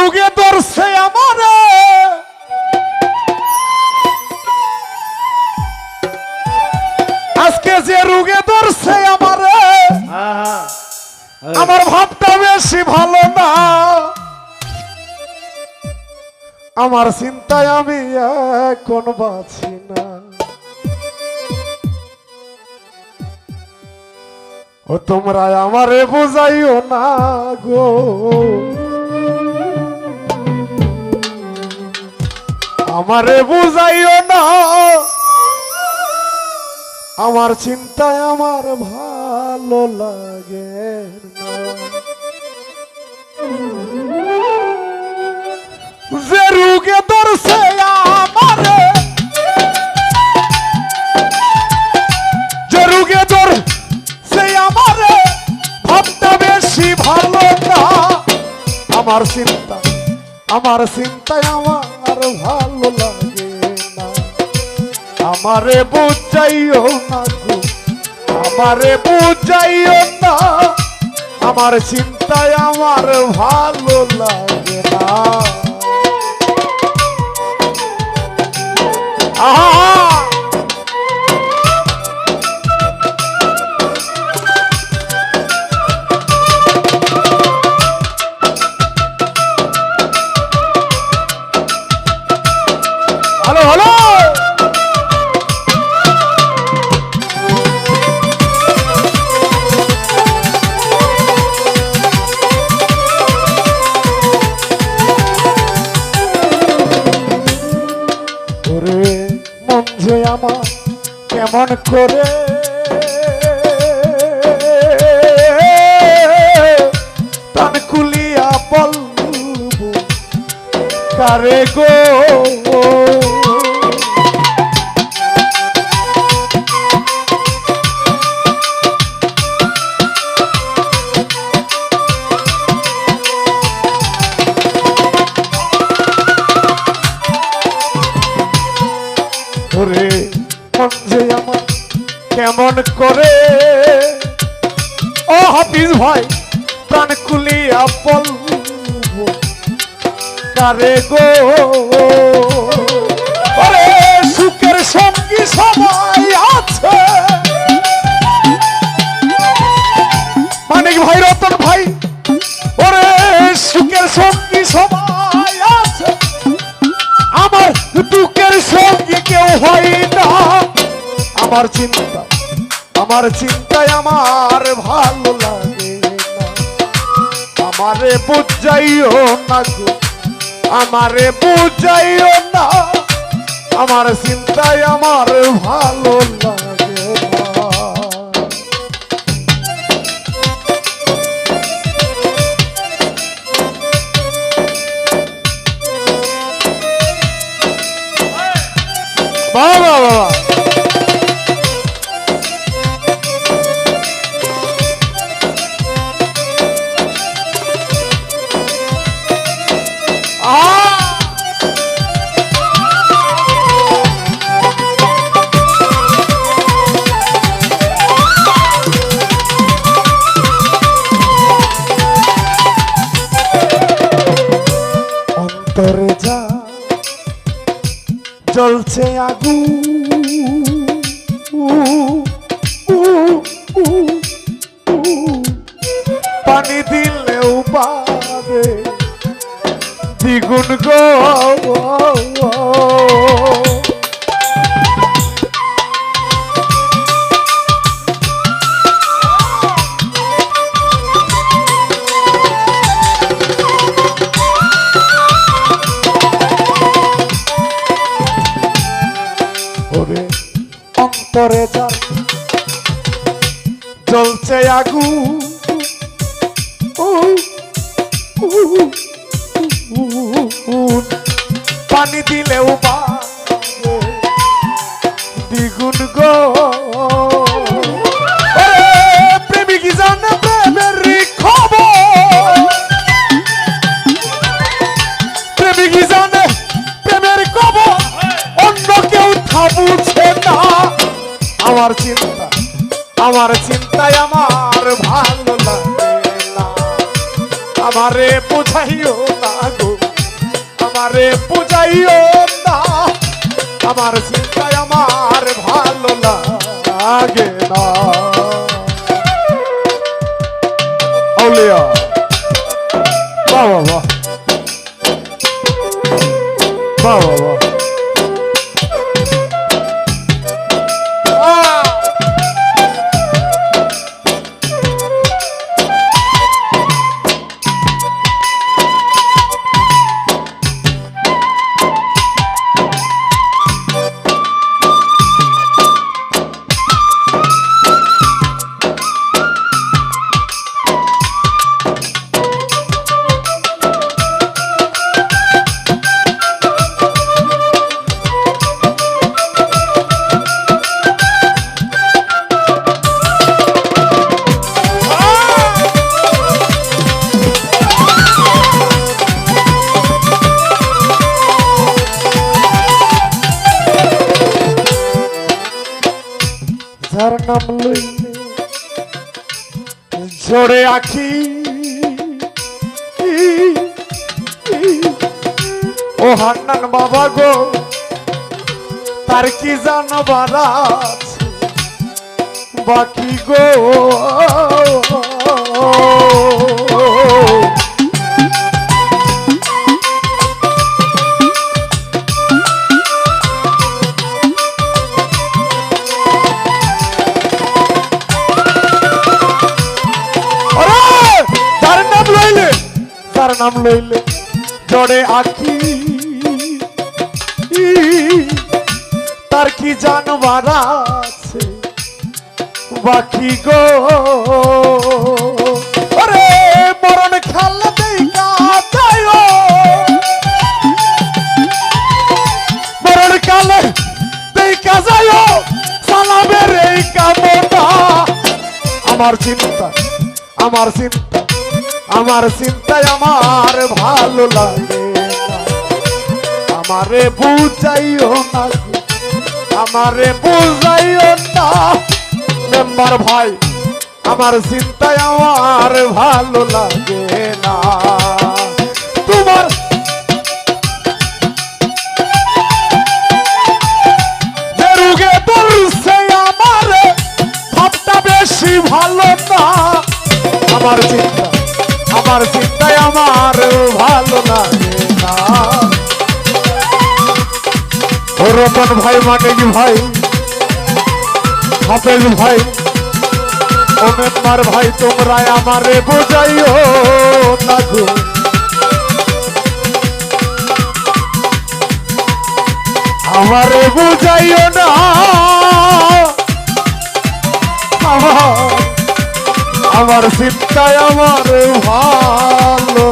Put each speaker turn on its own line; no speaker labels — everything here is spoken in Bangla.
রোগে ধরছে আমারে আজকে যে রোগে ধরছে আমারে আমার ভাবটা বেশি ভালো না আমার চিন্তায় আমি এখন বাঁচি না ও তোমরা আমারে বুঝাইও না গো আমারে বুঝাইও না আমার চিন্তায় আমার ভালো লাগে না যে রোগে ধরছে আমারে যে রোগে ধরছে আমারে ভাবটা বেশি ভালো না আমার চিন্তায় আমার ভালো লাগে না আমারে বুঝাইও না গো আমারে বুঝাইও না আমার চিন্তায় আমার ভালো লাগে না হ্যালো হ্যালো মন যে আমার কেমন করে প্রাণ খুলিয়া বলবো কারে গো ওরে মন যে আমার কেমন করে ও হাফিজ ভাই প্রাণ খুলিয়া বলবো কারে গো ওরে সুখের সঙ্গী সবাই আছে মানিক ভাই রতন ভাই ওরে সুখের সঙ্গী সবাই আছে আমার দুঃখের সঙ্গী কেউ হয় না আমার চিন্তায় আমার ভালো লাগে না আমারে বুঝাইও না গো আমারে বুঝাইও না আমার চিন্তায় আমার ভালো লাগে না বাবা বাবা অন্তরে যা জ্বলছে আগুন পানি দিলেও বাড়ে দ্বিগুণ গো অন্তরে যার জ্বলছে আগুন পানি দিলেও দ্বিগুণ গো প্রেমিক জানে প্রেমের খবর প্রেমিক জানে প্রেমের খবর অন্য কেউ তা বুঝে না আমার চিন্তায় আমার ভালো লাগে না আমার আমারে বুঝাইও না গো, আমারে বুঝাইও না, আমার চিন্তায় আমার ভালো লাগে না। আউলিয়া বাহ বাহ বাহ বাহ বাহ বাহ। যার নাম লইলে ঝরে আখি, ও হান্নান বাবা গো, তার কি জানবার আছে বাকি গো। তার নাম লইলে জড়ে আঁকি, তার কি জানবার আছে বাকি গো। ওরে মরণ খেলা দেখা যায়, মরণ কালে দেখা যায় সালামের এই কামনা। আমার চিন্তা, আমার চিন্তা, আমার চিন্তায় আমার ভালো লাগে না, আমারে বুঝাইও না, আমারে বুঝাইও না মেম্বার ভাই, আমার চিন্তায় আমার ভালো লাগে না। তোমার যে রোগে ধরছে আমার ভাবটা বেশি ভালো না, আমার চিন্তা, আমার চিন্তায় আমার ভালো লাগে না। রতন ভাই, মানিক ভাই, হাফেজ ভাই, ও মেম্বার ভাই, তোমরা আমারে বোঝাইও না গো, আমারে বুঝাইও না, আমার চিন্তায় আমার ভালো